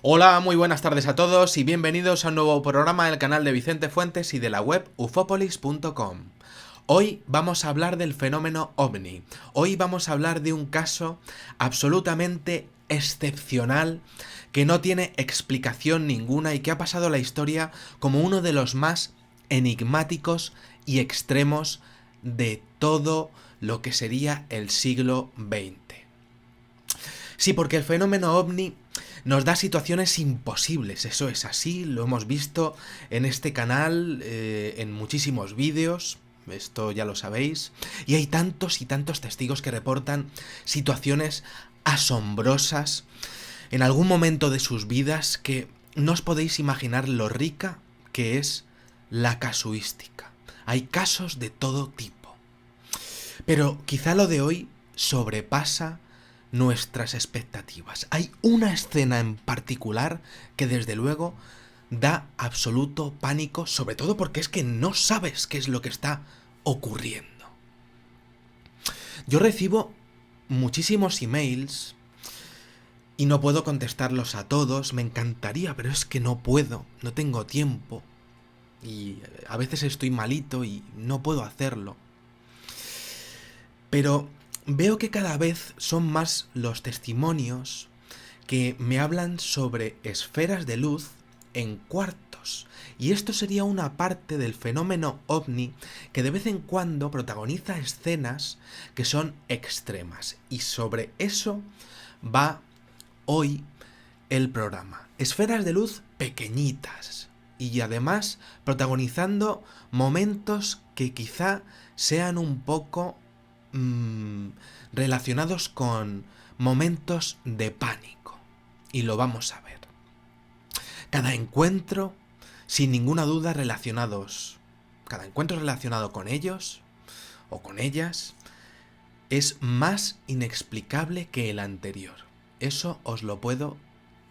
Hola, muy buenas tardes a todos y bienvenidos a un nuevo programa del canal de Vicente Fuentes y de la web ufopolis.com. Hoy vamos a hablar del fenómeno OVNI. Hoy vamos a hablar de un caso absolutamente excepcional que no tiene explicación ninguna y que ha pasado a la historia como uno de los más enigmáticos y extremos de todo lo que sería el siglo XX. Sí, porque el fenómeno OVNI nos da situaciones imposibles, eso es así, lo hemos visto en este canal, en muchísimos vídeos, esto ya lo sabéis, y hay tantos y tantos testigos que reportan situaciones asombrosas en algún momento de sus vidas que no os podéis imaginar lo rica que es la casuística. Hay casos de todo tipo. Pero quizá lo de hoy sobrepasa nuestras expectativas. Hay una escena en particular que desde luego da absoluto pánico, sobre todo porque es que no sabes qué es lo que está ocurriendo. Yo recibo muchísimos emails y no puedo contestarlos a todos, me encantaría, pero es que no puedo, no tengo tiempo y a veces estoy malito y no puedo hacerlo. Pero veo que cada vez son más los testimonios que me hablan sobre esferas de luz en cuartos. Y esto sería una parte del fenómeno OVNI que de vez en cuando protagoniza escenas que son extremas. Y sobre eso va hoy el programa. Esferas de luz pequeñitas. Y además protagonizando momentos que quizá sean un poco relacionados con momentos de pánico. Y lo vamos a ver. Cada encuentro, sin ninguna duda, cada encuentro relacionado con ellos o con ellas es más inexplicable que el anterior. Eso os lo puedo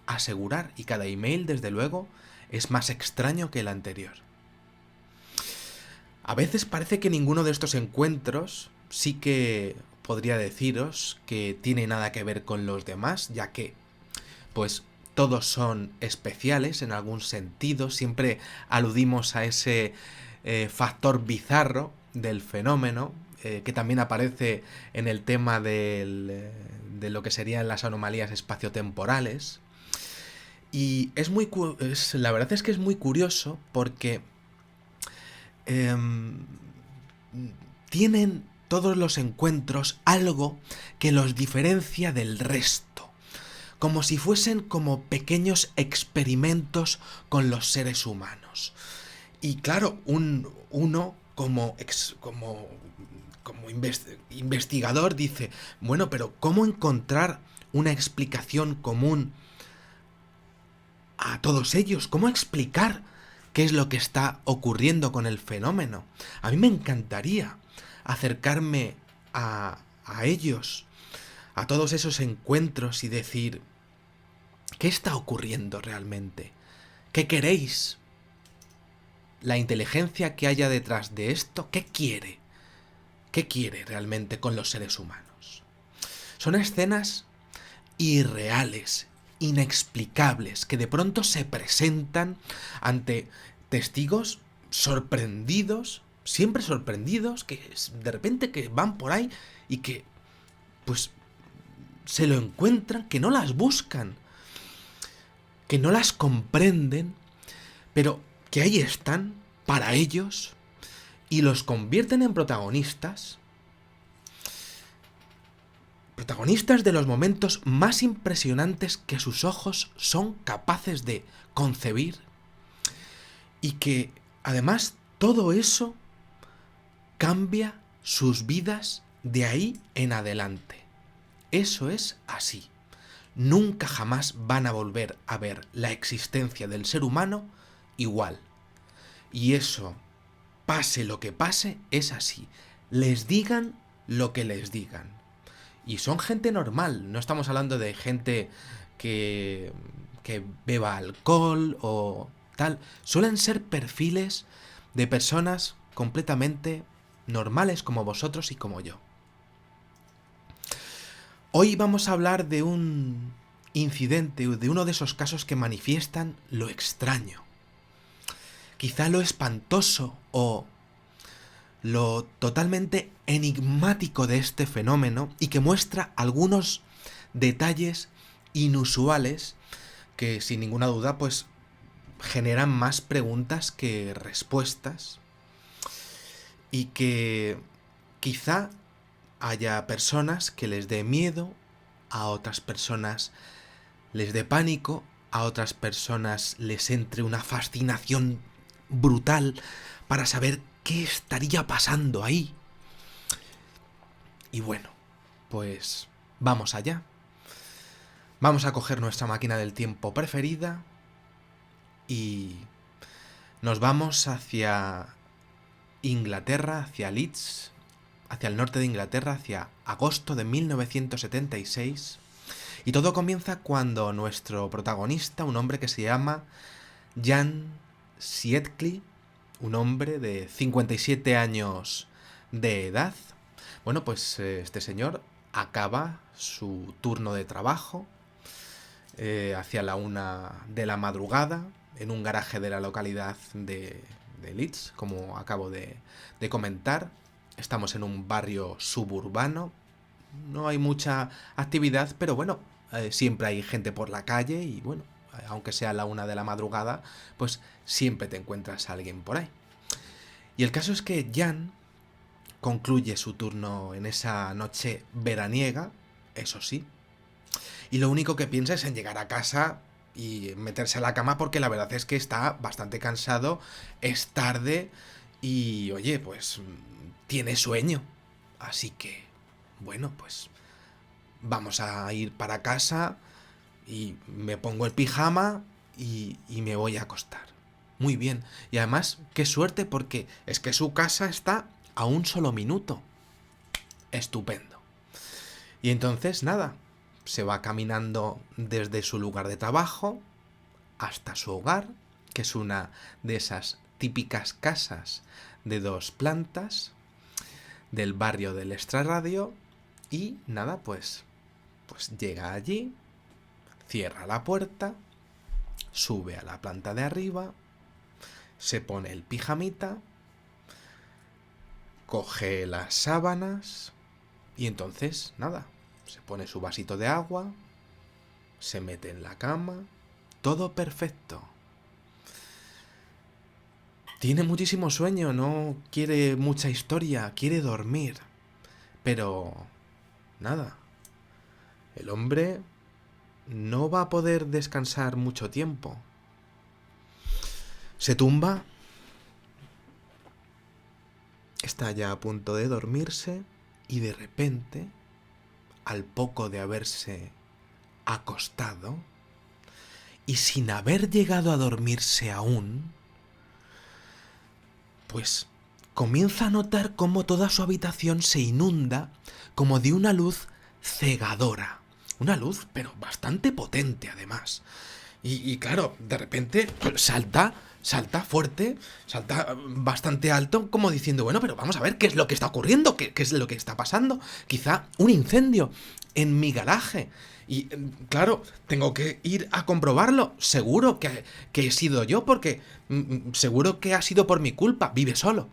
asegurar, y cada email, desde luego, es más extraño que el anterior. A veces parece que ninguno de estos encuentros sí que podría deciros que tiene nada que ver con los demás, ya que, pues, todos son especiales en algún sentido, siempre aludimos a ese factor bizarro del fenómeno, que también aparece en el tema de lo que serían las anomalías espaciotemporales. Y la verdad es que es muy curioso porque em, tienen todos los encuentros algo que los diferencia del resto, como si fuesen como pequeños experimentos con los seres humanos. Y claro, uno como investigador dice, bueno, pero ¿cómo encontrar una explicación común a todos ellos? ¿Cómo explicar qué es lo que está ocurriendo con el fenómeno? A mí me encantaría acercarme a ellos, a todos esos encuentros y decir, ¿qué está ocurriendo realmente? ¿Qué queréis? ¿La inteligencia que haya detrás de esto, qué quiere? ¿Qué quiere realmente con los seres humanos? Son escenas irreales, inexplicables, que de pronto se presentan ante testigos sorprendidos, siempre sorprendidos, que de repente que van por ahí y que, pues, se lo encuentran, que no las buscan, que no las comprenden, pero que ahí están para ellos y los convierten en protagonistas de los momentos más impresionantes que sus ojos son capaces de concebir, y que además todo eso cambia sus vidas de ahí en adelante. Eso es así. Nunca jamás van a volver a ver la existencia del ser humano igual. Y eso, pase lo que pase, es así. Les digan lo que les digan. Y son gente normal, no estamos hablando de gente que beba alcohol o tal. Suelen ser perfiles de personas completamente normales como vosotros y como yo. Hoy vamos a hablar de un incidente, de uno de esos casos que manifiestan lo extraño, quizá lo espantoso o lo totalmente enigmático de este fenómeno, y que muestra algunos detalles inusuales que sin ninguna duda pues generan más preguntas que respuestas, y que quizá haya personas que les dé miedo, a otras personas les dé pánico, a otras personas les entre una fascinación brutal para saber qué estaría pasando ahí. Y bueno, pues vamos allá. Vamos a coger nuestra máquina del tiempo preferida y nos vamos hacia Inglaterra, hacia Leeds, hacia el norte de Inglaterra, hacia agosto de 1976. Y todo comienza cuando nuestro protagonista, un hombre que se llama Jan Sietkli, un hombre de 57 años de edad, bueno, pues este señor acaba su turno de trabajo hacia la 1 de la madrugada en un garaje de la localidad de Leeds, como acabo de comentar. Estamos en un barrio suburbano, no hay mucha actividad, pero bueno, siempre hay gente por la calle y bueno, aunque sea la 1 de la madrugada, pues siempre te encuentras a alguien por ahí. Y el caso es que Jan concluye su turno en esa noche veraniega, eso sí, y lo único que piensa es en llegar a casa y meterse a la cama, porque la verdad es que está bastante cansado, es tarde y oye, pues tiene sueño. Así que, bueno, pues vamos a ir para casa y me pongo el pijama y me voy a acostar. Muy bien. Y además, qué suerte, porque es que su casa está a un solo minuto. Estupendo. Y entonces, nada, se va caminando desde su lugar de trabajo hasta su hogar, que es una de esas típicas casas de 2 plantas del barrio del Extrarradio. Y nada, pues llega allí, cierra la puerta, sube a la planta de arriba, se pone el pijamita, coge las sábanas y entonces, nada, se pone su vasito de agua, se mete en la cama, todo perfecto. Tiene muchísimo sueño, no quiere mucha historia, quiere dormir. Pero nada, el hombre no va a poder descansar mucho tiempo. Se tumba, está ya a punto de dormirse y de repente, al poco de haberse acostado y sin haber llegado a dormirse aún, pues comienza a notar cómo toda su habitación se inunda como de una luz cegadora. Una luz, pero bastante potente además. Y claro, de repente salta fuerte, salta bastante alto, como diciendo, bueno, pero vamos a ver qué es lo que está ocurriendo, qué es lo que está pasando. Quizá un incendio en mi garaje. Y claro, tengo que ir a comprobarlo. Seguro que he sido yo, porque seguro que ha sido por mi culpa. Vive solo,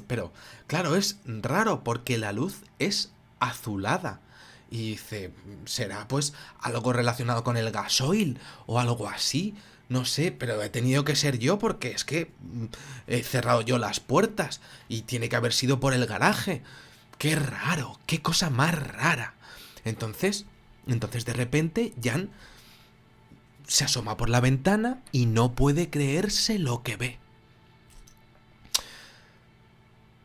pero claro, es raro porque la luz es azulada. Y dice, será pues algo relacionado con el gasoil o algo así, no sé, pero he tenido que ser yo, porque es que he cerrado yo las puertas y tiene que haber sido por el garaje. Qué raro, qué cosa más rara. Entonces de repente Jan se asoma por la ventana y no puede creerse lo que ve.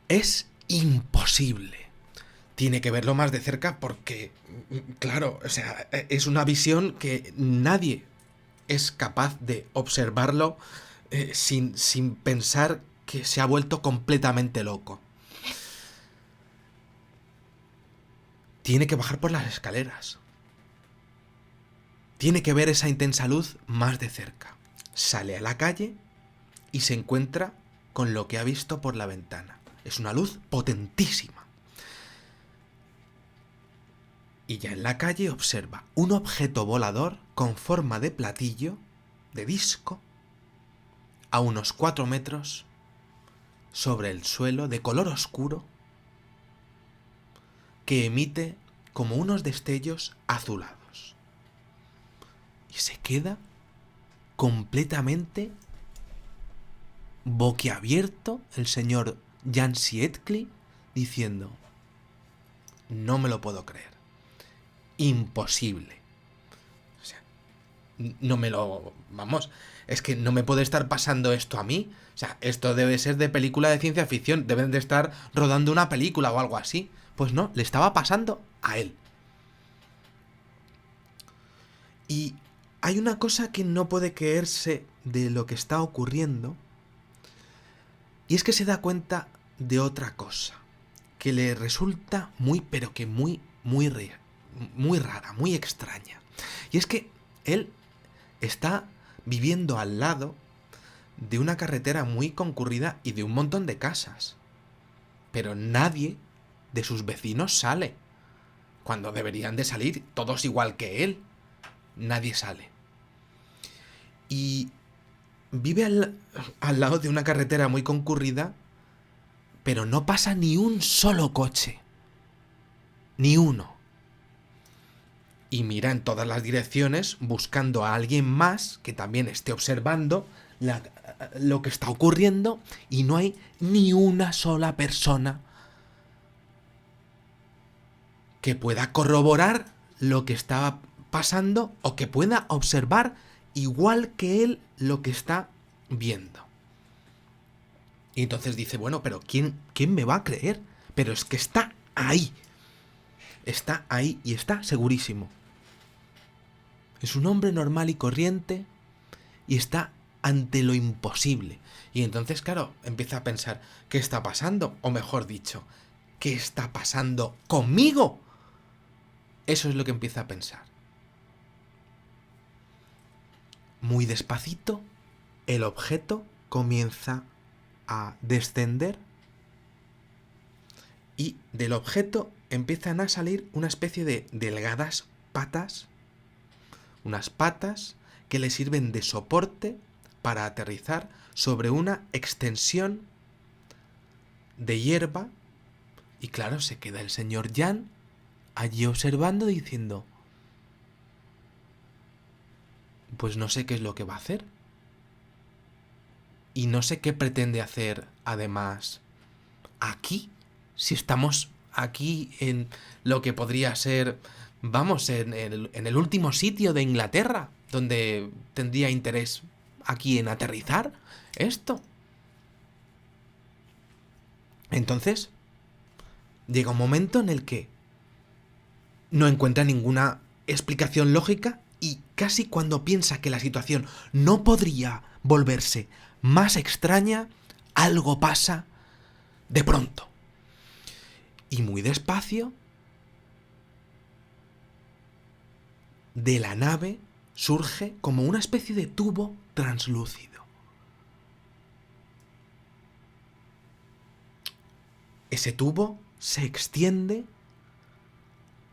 Es imposible. Tiene que verlo más de cerca porque, claro, o sea, es una visión que nadie es capaz de observarlo sin pensar que se ha vuelto completamente loco. Tiene que bajar por las escaleras. Tiene que ver esa intensa luz más de cerca. Sale a la calle y se encuentra con lo que ha visto por la ventana. Es una luz potentísima. Y ya en la calle observa un objeto volador con forma de platillo, de disco, a unos 4 metros sobre el suelo de color oscuro que emite como unos destellos azulados. Y se queda completamente boquiabierto el señor Jan Sietkli diciendo: no me lo puedo creer. Imposible. O sea, no me lo... Vamos, es que no me puede estar pasando esto a mí. O sea, esto debe ser de película de ciencia ficción. Deben de estar rodando una película o algo así. Pues no, le estaba pasando a él. Y hay una cosa que no puede creerse de lo que está ocurriendo. Y es que se da cuenta de otra cosa. Que le resulta muy, pero que muy rara, muy extraña. Y es que él está viviendo al lado de una carretera muy concurrida y de un montón de casas. Pero nadie de sus vecinos sale. Cuando deberían de salir todos igual que él. Nadie sale. Y vive al lado de una carretera muy concurrida, pero no pasa ni un solo coche. Ni uno. Y mira en todas las direcciones buscando a alguien más que también esté observando lo que está ocurriendo, y no hay ni una sola persona que pueda corroborar lo que está pasando o que pueda observar igual que él lo que está viendo. Y entonces dice, bueno, pero ¿quién me va a creer? Pero es que está ahí. Está ahí y está segurísimo. Es un hombre normal y corriente y está ante lo imposible. Y entonces, claro, empieza a pensar, ¿qué está pasando? O mejor dicho, ¿qué está pasando conmigo? Eso es lo que empieza a pensar. Muy despacito, el objeto comienza a descender y del objeto empiezan a salir una especie de delgadas patas, unas patas que le sirven de soporte para aterrizar sobre una extensión de hierba. Y claro, se queda el señor Jan allí observando diciendo, pues no sé qué es lo que va a hacer. Y no sé qué pretende hacer además aquí, si estamos aquí en lo que podría ser, vamos, en el último sitio de Inglaterra, donde tendría interés aquí en aterrizar esto. Entonces, llega un momento en el que no encuentra ninguna explicación lógica y casi cuando piensa que la situación no podría volverse más extraña, algo pasa de pronto. Y muy despacio, de la nave surge como una especie de tubo translúcido. Ese tubo se extiende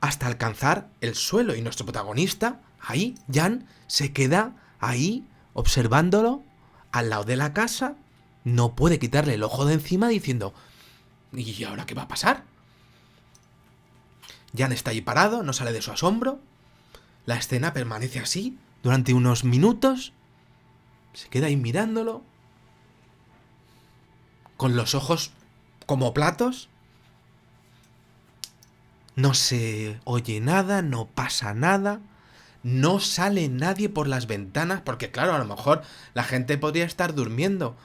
hasta alcanzar el suelo y nuestro protagonista, ahí, Jan, se queda ahí observándolo al lado de la casa, no puede quitarle el ojo de encima diciendo, ¿y ahora qué va a pasar? Jan está ahí parado, no sale de su asombro, la escena permanece así durante unos minutos, se queda ahí mirándolo, con los ojos como platos. No se oye nada, no pasa nada, no sale nadie por las ventanas, porque claro, a lo mejor la gente podría estar durmiendo,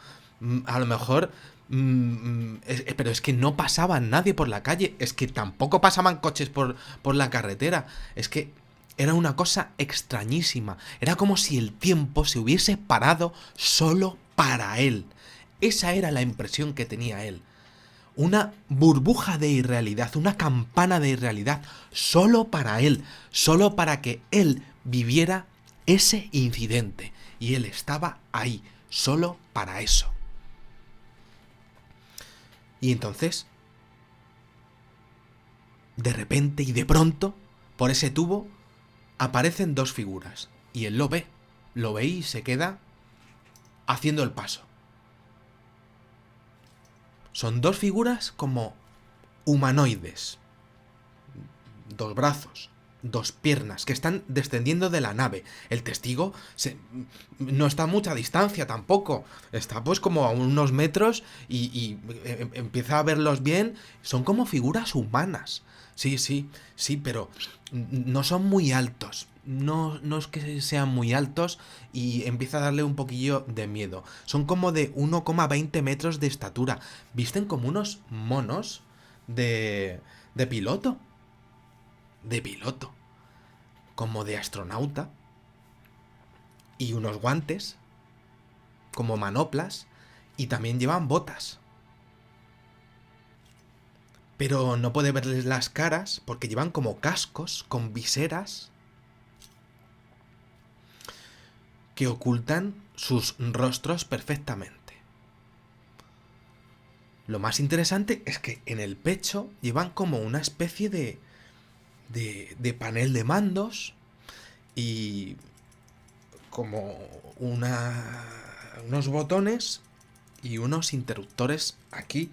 a lo mejor, pero es que no pasaba nadie por la calle, es que tampoco pasaban coches por la carretera, es que era una cosa extrañísima, era como si el tiempo se hubiese parado solo para él. Esa era la impresión que tenía él. Una burbuja de irrealidad, una campana de irrealidad, solo para él, solo para que él viviera ese incidente. Y él estaba ahí, solo para eso. Y entonces, de repente y de pronto, por ese tubo aparecen dos figuras. Y él lo ve y se queda haciendo el paso. Son dos figuras como humanoides. Dos brazos, dos piernas, que están descendiendo de la nave. El testigo no está a mucha distancia tampoco. Está pues como a unos metros y empieza a verlos bien. Son como figuras humanas. Sí, pero no son muy altos. No es que sean muy altos y empieza a darle un poquillo de miedo. Son como de 1,20 metros de estatura. Visten como unos monos de piloto. De piloto. Como de astronauta. Y unos guantes. Como manoplas. Y también llevan botas. Pero no puede verles las caras porque llevan como cascos con viseras que ocultan sus rostros perfectamente. Lo más interesante es que en el pecho llevan como una especie de panel de mandos y como unos botones y unos interruptores aquí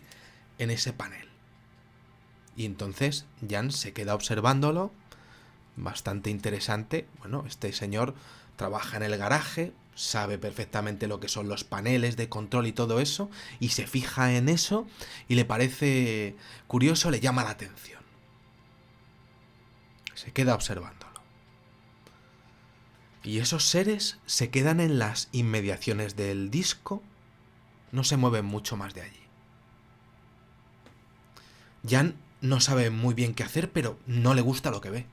en ese panel. Y entonces Jan se queda observándolo, bastante interesante. Bueno, este señor trabaja en el garaje, sabe perfectamente lo que son los paneles de control y todo eso, y se fija en eso y le parece curioso, le llama la atención. Se queda observándolo. Y esos seres se quedan en las inmediaciones del disco, no se mueven mucho más de allí. Jan no sabe muy bien qué hacer, pero no le gusta lo que ve.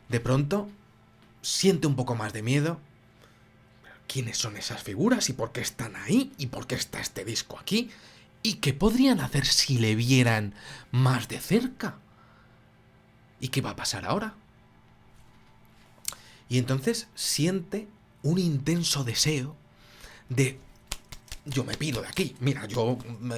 De pronto siente un poco más de miedo. ¿Quiénes son esas figuras? ¿Y por qué están ahí? ¿Y por qué está este disco aquí? ¿Y qué podrían hacer si le vieran más de cerca? ¿Y qué va a pasar ahora? Y entonces siente un intenso deseo de: yo me piro de aquí. Mira,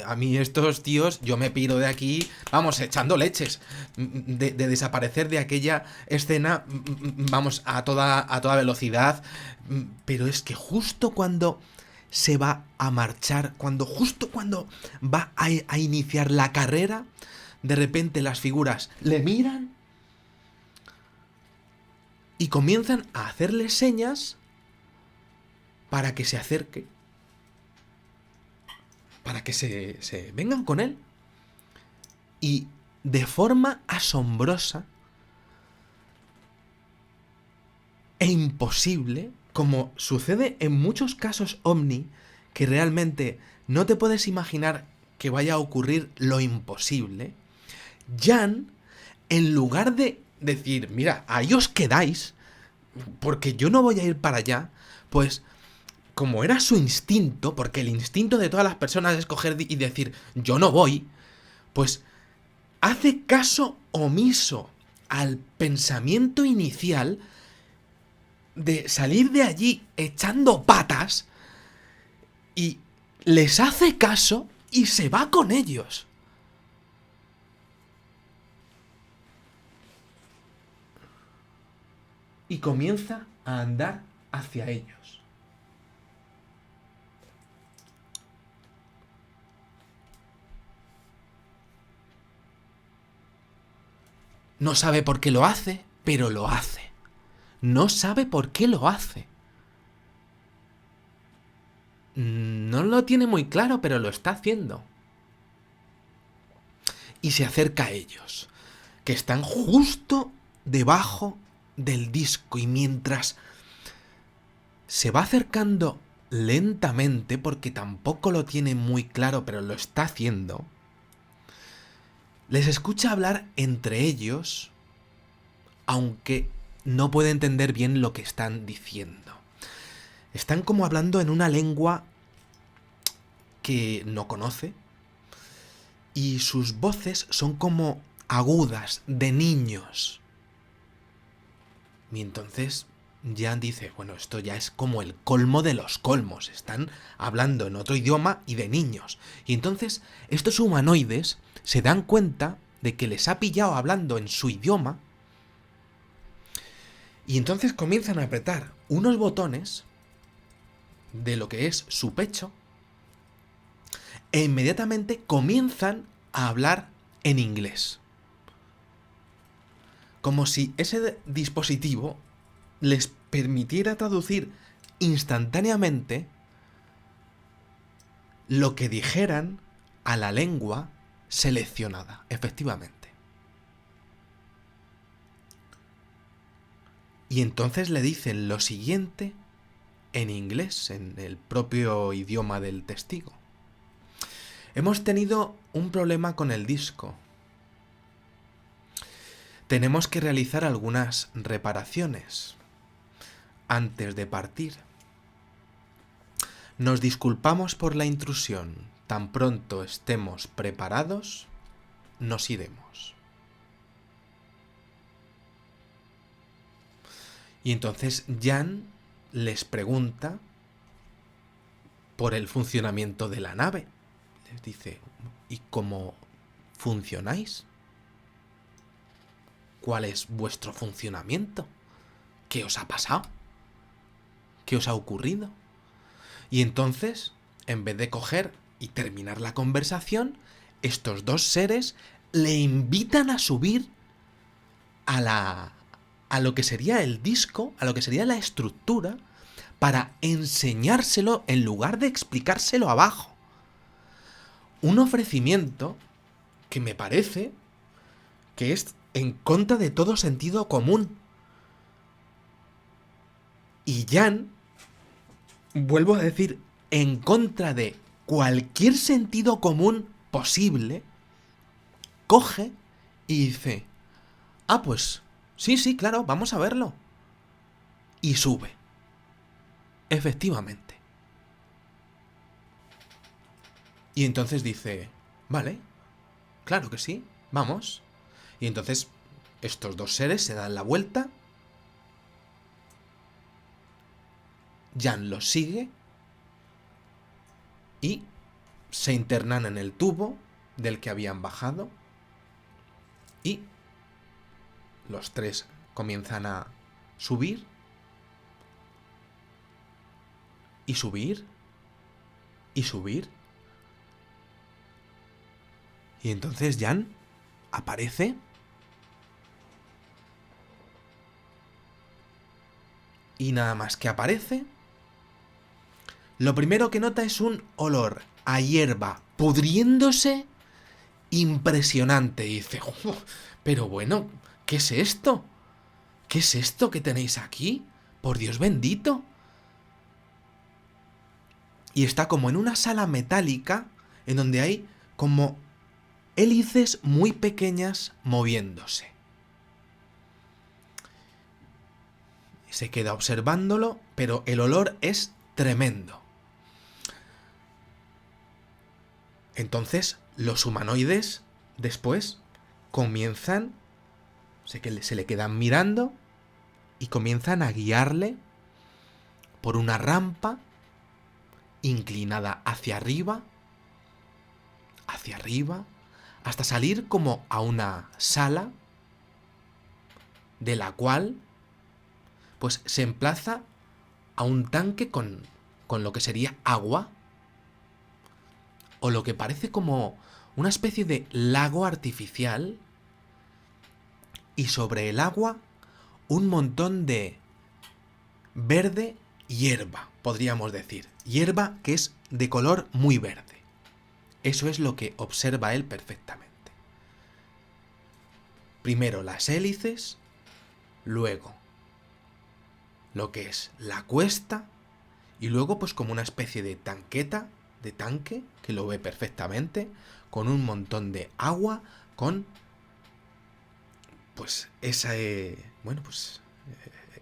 a mí estos tíos, yo me piro de aquí, vamos, echando leches. De desaparecer de aquella escena, vamos, a toda velocidad. Pero es que justo cuando se va a marchar, justo cuando va a iniciar la carrera, de repente las figuras le miran y comienzan a hacerle señas para que se acerque. Para que se vengan con él. Y de forma asombrosa e imposible, como sucede en muchos casos ovni, que realmente no te puedes imaginar que vaya a ocurrir lo imposible, Jan, en lugar de decir: mira, ahí os quedáis, porque yo no voy a ir para allá, pues, como era su instinto, porque el instinto de todas las personas es coger y decir: yo no voy, pues hace caso omiso al pensamiento inicial de salir de allí echando patas y les hace caso y se va con ellos. Y comienza a andar hacia ellos. No sabe por qué lo hace, pero lo hace. No sabe por qué lo hace. No lo tiene muy claro, pero lo está haciendo. Y se acerca a ellos, que están justo debajo del disco. Y mientras se va acercando lentamente, porque tampoco lo tiene muy claro, pero lo está haciendo, les escucha hablar entre ellos, aunque no puede entender bien lo que están diciendo. Están como hablando en una lengua que no conoce, y sus voces son como agudas, de niños. Y entonces Jan dice: bueno, esto ya es como el colmo de los colmos. Están hablando en otro idioma y de niños. Y entonces estos humanoides se dan cuenta de que les ha pillado hablando en su idioma, y entonces comienzan a apretar unos botones de lo que es su pecho, e inmediatamente comienzan a hablar en inglés. Como si ese dispositivo les permitiera traducir instantáneamente lo que dijeran a la lengua seleccionada, efectivamente. Y entonces le dicen lo siguiente en inglés, en el propio idioma del testigo. Hemos tenido un problema con el disco. Tenemos que realizar algunas reparaciones antes de partir. Nos disculpamos por la intrusión. Tan pronto estemos preparados, nos iremos. Y entonces Jan les pregunta por el funcionamiento de la nave. Les dice, ¿y cómo funcionáis? ¿Cuál es vuestro funcionamiento? ¿Qué os ha pasado? ¿Qué os ha ocurrido? Y entonces, en vez de coger y terminar la conversación, estos dos seres le invitan a subir a lo que sería el disco, a lo que sería la estructura, para enseñárselo en lugar de explicárselo abajo. Un ofrecimiento que me parece que es en contra de todo sentido común. Y Jan, vuelvo a decir, en contra de cualquier sentido común posible, coge y dice, ah, pues, sí, claro, vamos a verlo. Y sube. Efectivamente. Y entonces dice, vale, claro que sí, vamos. Y entonces estos dos seres se dan la vuelta. Jan los sigue y se internan en el tubo del que habían bajado y los tres comienzan a subir y subir y subir. Y entonces Jan aparece y nada más que aparece, lo primero que nota es un olor a hierba pudriéndose impresionante. Y dice, "Oh, pero bueno, ¿qué es esto? ¿Qué es esto que tenéis aquí? Por Dios bendito". Y está como en una sala metálica en donde hay como hélices muy pequeñas moviéndose. Se queda observándolo, pero el olor es tremendo. Entonces, los humanoides después comienzan, se le quedan mirando y comienzan a guiarle por una rampa inclinada hacia arriba, hasta salir como a una sala de la cual pues se emplaza a un tanque con lo que sería agua, o lo que parece como una especie de lago artificial, y sobre el agua un montón de verde hierba, podríamos decir. Hierba que es de color muy verde. Eso es lo que observa él perfectamente. Primero las hélices, luego lo que es la cuesta, y luego pues como una especie de tanqueta, de tanque, que lo ve perfectamente, con un montón de agua, con pues esa,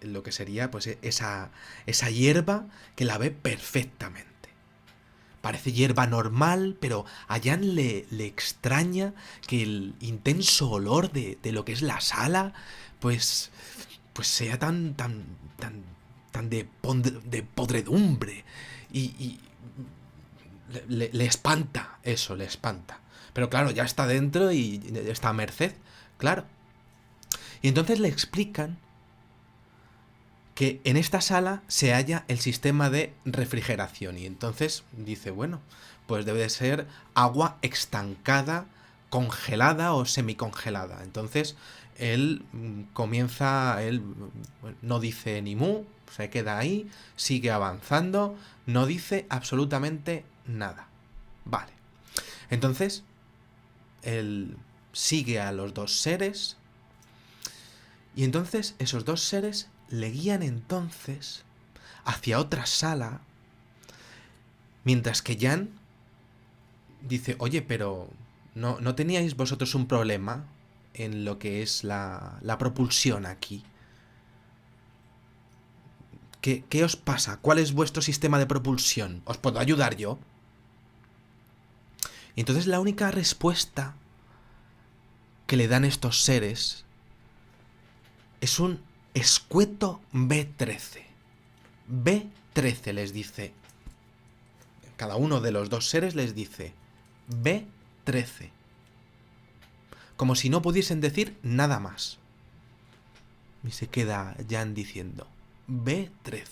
lo que sería pues esa hierba que la ve perfectamente. Parece hierba normal, pero a Jan le extraña que el intenso olor de lo que es la sala, pues sea tan de podredumbre. Y le espanta eso, le espanta. Pero claro, ya está dentro y está a merced, claro. Y entonces le explican que en esta sala se halla el sistema de refrigeración. Y entonces dice, bueno, pues debe de ser agua estancada, congelada o semicongelada. Entonces él no dice ni mu, se queda ahí, sigue avanzando, no dice absolutamente nada. Vale. Entonces, él sigue a los dos seres y entonces esos dos seres le guían entonces hacia otra sala, mientras que Jan dice, oye, pero ¿no teníais vosotros un problema en lo que es la propulsión aquí? ¿Qué os pasa? ¿Cuál es vuestro sistema de propulsión? ¿Os puedo ayudar yo? Y entonces la única respuesta que le dan estos seres es un escueto B13. B13 les dice. Cada uno de los dos seres les dice B13. Como si no pudiesen decir nada más. Y se queda Jan diciendo B13.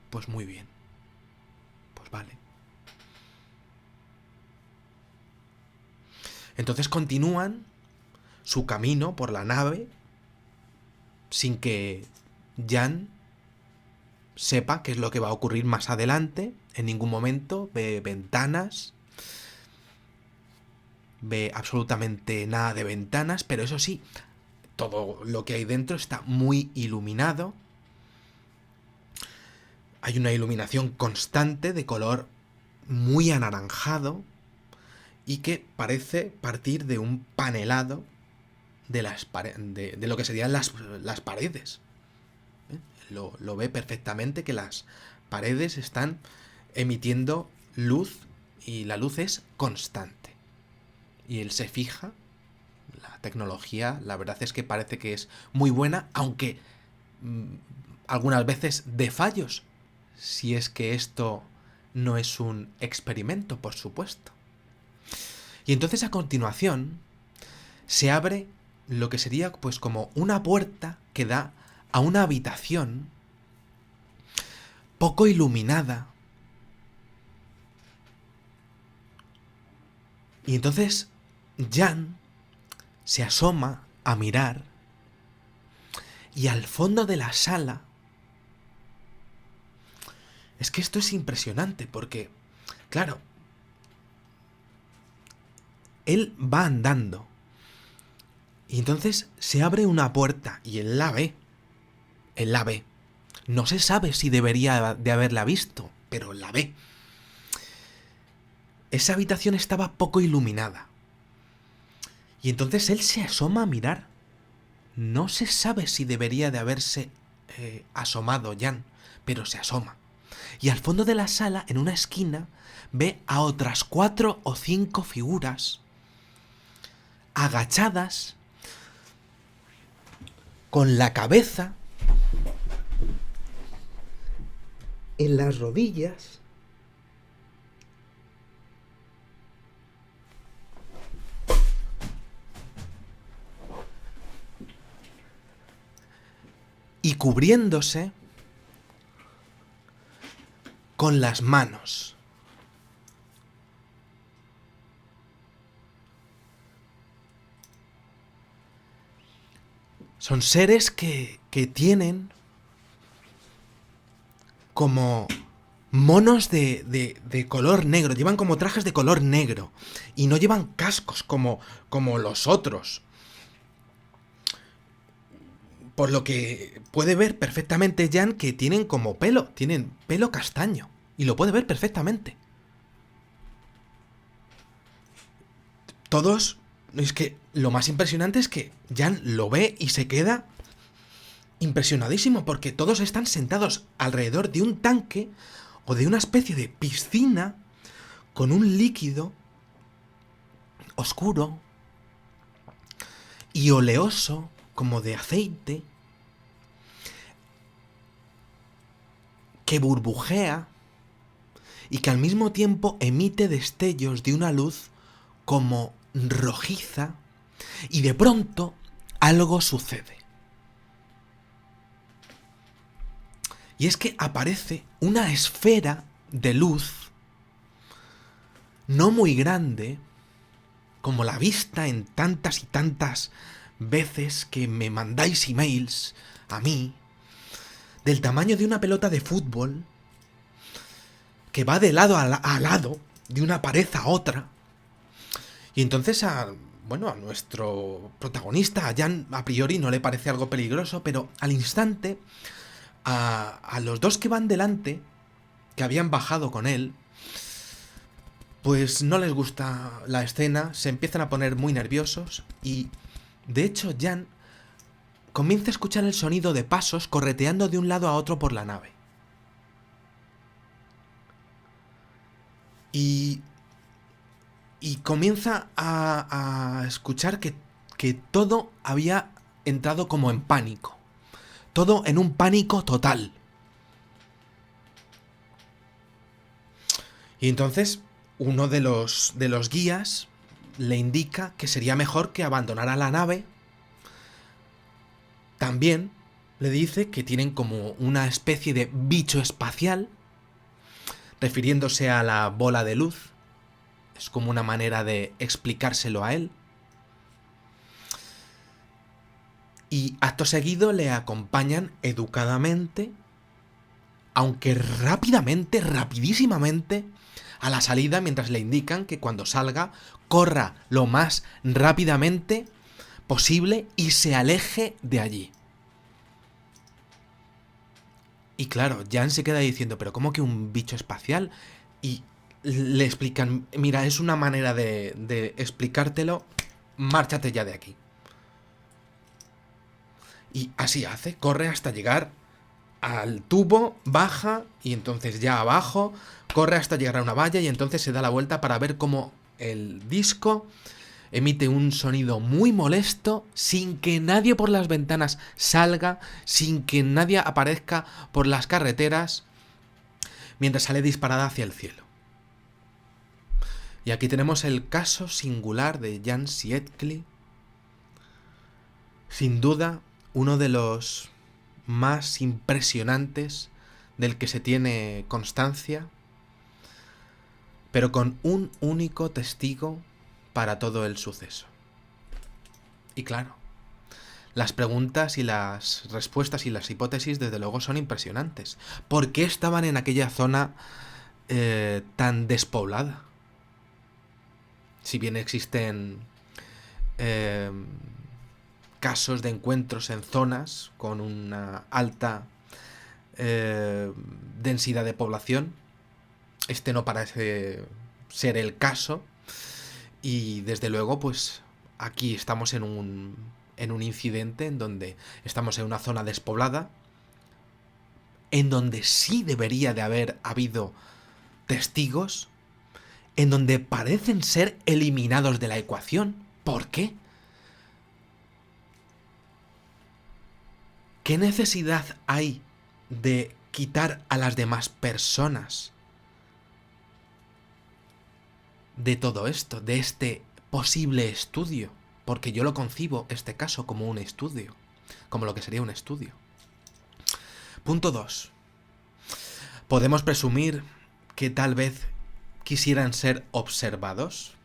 Pues muy bien. Pues vale. Entonces continúan su camino por la nave sin que Jan sepa qué es lo que va a ocurrir más adelante. En ningún momento ve ventanas, ve absolutamente nada de ventanas, pero eso sí, todo lo que hay dentro está muy iluminado. Hay una iluminación constante de color muy anaranjado y que parece partir de un panelado de lo que serían las paredes. Lo ve perfectamente, que las paredes están emitiendo luz y la luz es constante. Y él se fija, la tecnología, la verdad es que parece que es muy buena, aunque algunas veces de fallos, si es que esto no es un experimento, por supuesto. Y entonces a continuación se abre lo que sería pues como una puerta que da a una habitación poco iluminada. Y entonces Jan se asoma a mirar y al fondo de la sala... Es que esto es impresionante porque, claro, él va andando y entonces se abre una puerta y él la ve. Él la ve. No se sabe si debería de haberla visto, pero la ve. Esa habitación estaba poco iluminada. Y entonces él se asoma a mirar. No se sabe si debería de haberse asomado Jan, pero se asoma. Y al fondo de la sala, en una esquina, ve a otras 4 o 5 figuras agachadas, con la cabeza en las rodillas, y cubriéndose con las manos. Son seres que tienen como monos de color negro, llevan como trajes de color negro y no llevan cascos como los otros. Por lo que puede ver perfectamente Jan que tienen como tienen pelo castaño y lo puede ver perfectamente. Todos, es que lo más impresionante es que Jan lo ve y se queda impresionadísimo porque todos están sentados alrededor de un tanque o de una especie de piscina con un líquido oscuro y oleoso como de aceite que burbujea y que al mismo tiempo emite destellos de una luz como rojiza, y de pronto algo sucede. Y es que aparece una esfera de luz no muy grande, como la vista en tantas y tantas veces que me mandáis emails a mí, del tamaño de una pelota de fútbol, que va de lado a lado, de una pared a otra. Y entonces a nuestro protagonista, a Jan, a priori no le parece algo peligroso, pero al instante, a los dos que van delante, que habían bajado con él, pues no les gusta la escena, se empiezan a poner muy nerviosos y, de hecho, Jan comienza a escuchar el sonido de pasos correteando de un lado a otro por la nave. Y comienza a escuchar que todo había entrado como en pánico. Todo en un pánico total. Y entonces uno de los guías le indica que sería mejor que abandonara la nave. También le dice que tienen como una especie de bicho espacial, refiriéndose a la bola de luz. Es como una manera de explicárselo a él. Y acto seguido le acompañan educadamente, aunque rápidamente, rapidísimamente, a la salida, mientras le indican que cuando salga corra lo más rápidamente posible y se aleje de allí. Y claro, Jan se queda diciendo, ¿pero cómo que un bicho espacial? Y le explican, mira, es una manera de explicártelo, márchate ya de aquí. Y así hace, corre hasta llegar al tubo, baja y entonces ya abajo, corre hasta llegar a una valla y entonces se da la vuelta para ver cómo el disco emite un sonido muy molesto sin que nadie por las ventanas salga, sin que nadie aparezca por las carreteras, mientras sale disparada hacia el cielo. Y aquí tenemos el caso singular de Jan Sietkli, sin duda uno de los más impresionantes del que se tiene constancia, pero con un único testigo para todo el suceso. Y claro, las preguntas y las respuestas y las hipótesis desde luego son impresionantes. ¿Por qué estaban en aquella zona tan despoblada? Si bien existen casos de encuentros en zonas con una alta densidad de población, este no parece ser el caso. Y desde luego, pues aquí estamos en un incidente en donde estamos en una zona despoblada, en donde sí debería de haber habido testigos, en donde parecen ser eliminados de la ecuación. ¿Por qué? ¿Qué necesidad hay de quitar a las demás personas de todo esto, de este posible estudio? Porque yo lo concibo, este caso, como un estudio, como lo que sería un estudio. Punto 2. ¿Podemos presumir que tal vez quisieran ser observados?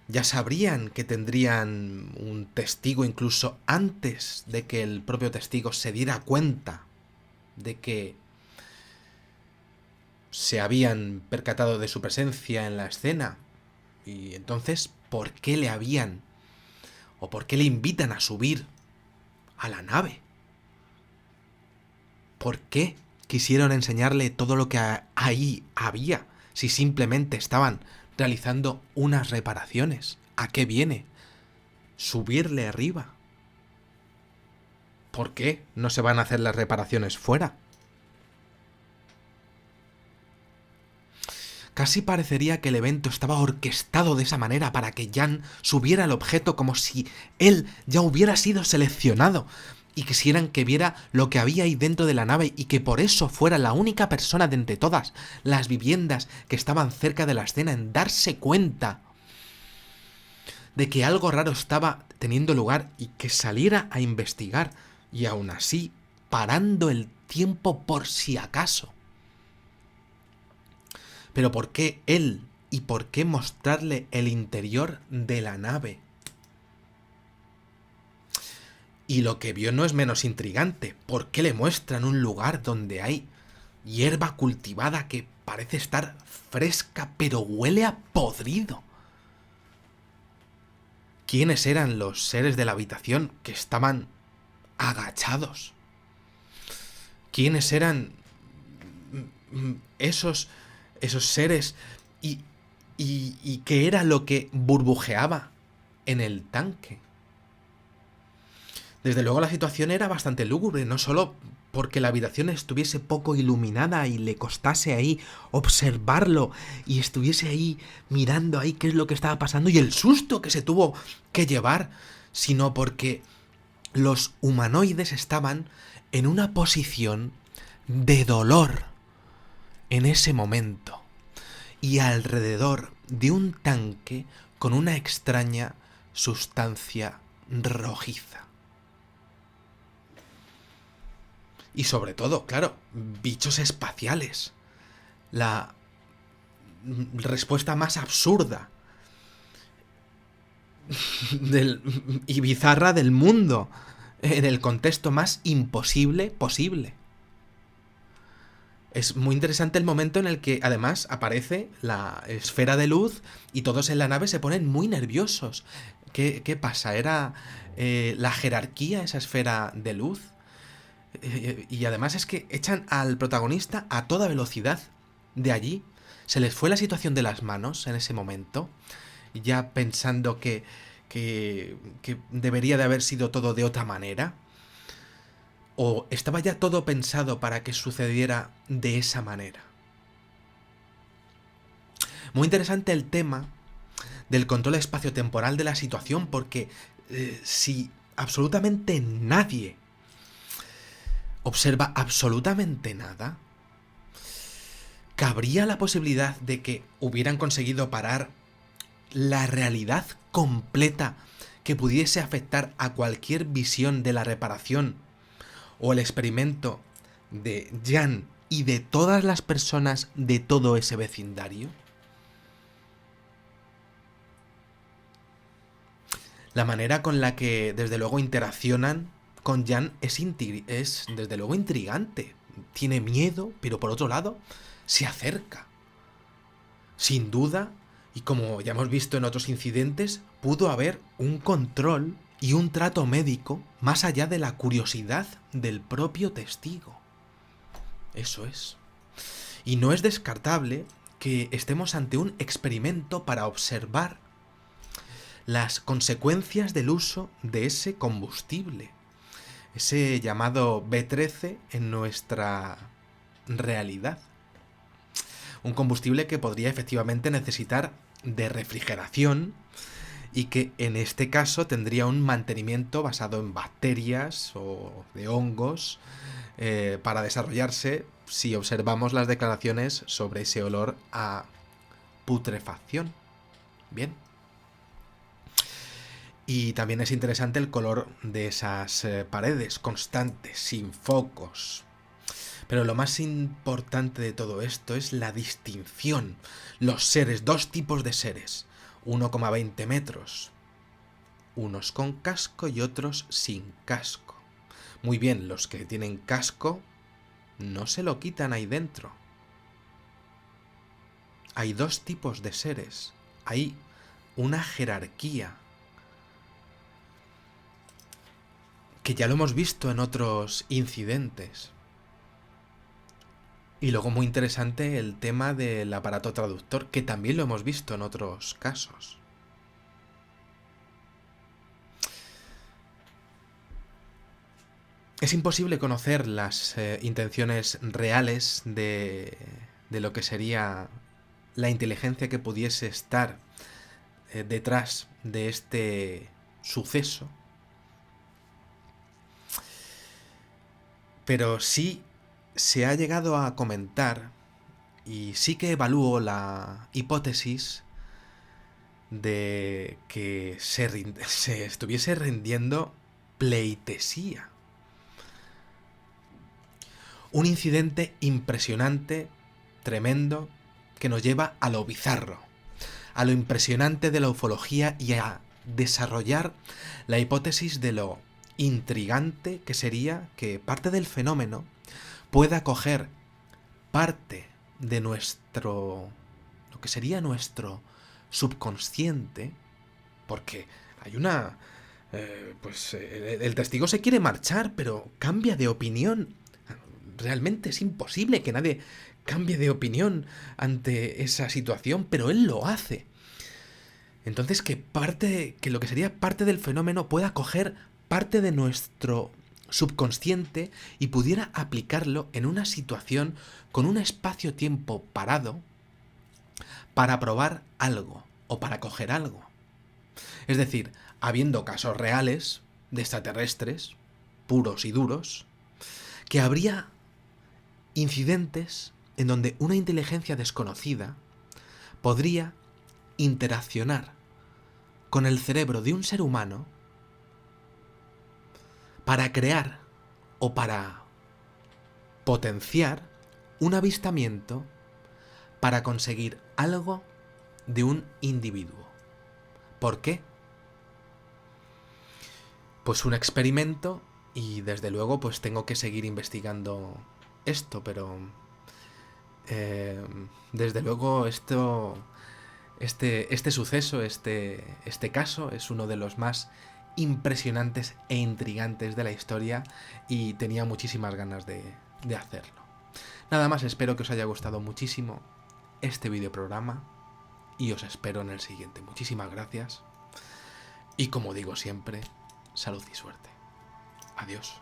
Ya sabrían que tendrían un testigo incluso antes de que el propio testigo se diera cuenta de que se habían percatado de su presencia en la escena. Y entonces, ¿por qué le habían o por qué le invitan a subir a la nave? ¿Por qué quisieron enseñarle todo lo que ahí había si simplemente estaban realizando unas reparaciones? ¿A qué viene subirle arriba? ¿Por qué no se van a hacer las reparaciones fuera? Casi parecería que el evento estaba orquestado de esa manera para que Jan subiera al objeto como si él ya hubiera sido seleccionado. y quisieran que viera lo que había ahí dentro de la nave y que por eso fuera la única persona de entre todas las viviendas que estaban cerca de la escena en darse cuenta de que algo raro estaba teniendo lugar y que saliera a investigar, y aún así parando el tiempo por si acaso. Pero ¿por qué él y por qué mostrarle el interior de la nave? Y lo que vio no es menos intrigante. ¿Por qué le muestran un lugar donde hay hierba cultivada que parece estar fresca pero huele a podrido? ¿Quiénes eran los seres de la habitación que estaban agachados? ¿Quiénes eran esos seres y qué era lo que burbujeaba en el tanque? Desde luego la situación era bastante lúgubre, no solo porque la habitación estuviese poco iluminada y le costase ahí observarlo y estuviese ahí mirando ahí qué es lo que estaba pasando y el susto que se tuvo que llevar, sino porque los humanoides estaban en una posición de dolor en ese momento y alrededor de un tanque con una extraña sustancia rojiza. Y sobre todo, claro, bichos espaciales. La respuesta más absurda y bizarra del mundo, en el contexto más imposible posible. Es muy interesante el momento en el que además aparece la esfera de luz y todos en la nave se ponen muy nerviosos. ¿Qué pasa? ¿Era la jerarquía esa esfera de luz? Y además es que echan al protagonista a toda velocidad de allí. Se les fue la situación de las manos en ese momento, ya pensando que debería de haber sido todo de otra manera. ¿O estaba ya todo pensado para que sucediera de esa manera? Muy interesante el tema del control espaciotemporal de la situación, porque si absolutamente nadie observa absolutamente nada, ¿cabría la posibilidad de que hubieran conseguido parar la realidad completa que pudiese afectar a cualquier visión de la reparación o el experimento de Jan y de todas las personas de todo ese vecindario? La manera con la que desde luego interaccionan con Jan es desde luego intrigante. Tiene miedo, pero por otro lado se acerca. Sin duda, y como ya hemos visto en otros incidentes, pudo haber un control y un trato médico más allá de la curiosidad del propio testigo. Eso es. Y no es descartable que estemos ante un experimento para observar las consecuencias del uso de ese combustible, ese llamado B13 en nuestra realidad. Un combustible que podría efectivamente necesitar de refrigeración y que en este caso tendría un mantenimiento basado en bacterias o de hongos para desarrollarse si observamos las declaraciones sobre ese olor a putrefacción. Bien. Y también es interesante el color de esas paredes, constantes, sin focos. Pero lo más importante de todo esto es la distinción. Los seres, dos tipos de seres. 1,20 metros. Unos con casco y otros sin casco. Muy bien, los que tienen casco no se lo quitan ahí dentro. Hay dos tipos de seres. Hay una jerarquía. Que ya lo hemos visto en otros incidentes. Y luego muy interesante el tema del aparato traductor, que también lo hemos visto en otros casos. Es imposible conocer las intenciones reales de lo que sería la inteligencia que pudiese estar detrás de este suceso. Pero sí se ha llegado a comentar, y sí que evalúo la hipótesis de que se estuviese rindiendo pleitesía. Un incidente impresionante, tremendo, que nos lleva a lo bizarro, a lo impresionante de la ufología y a desarrollar la hipótesis de lo intrigante que sería que parte del fenómeno pueda coger parte de lo que sería nuestro subconsciente, porque hay una... el testigo se quiere marchar, pero cambia de opinión. Realmente es imposible que nadie cambie de opinión ante esa situación, pero él lo hace. Entonces que lo que sería parte del fenómeno pueda coger parte de nuestro subconsciente y pudiera aplicarlo en una situación con un espacio-tiempo parado para probar algo o para coger algo. Es decir, habiendo casos reales de extraterrestres, puros y duros, que habría incidentes en donde una inteligencia desconocida podría interaccionar con el cerebro de un ser humano para crear o para potenciar un avistamiento para conseguir algo de un individuo. ¿Por qué? Pues un experimento y desde luego pues tengo que seguir investigando esto, pero desde luego este suceso, este caso es uno de los más impresionantes e intrigantes de la historia y tenía muchísimas ganas de hacerlo. Nada más, espero que os haya gustado muchísimo este videoprograma y os espero en el siguiente. Muchísimas gracias y como digo siempre, salud y suerte. Adiós.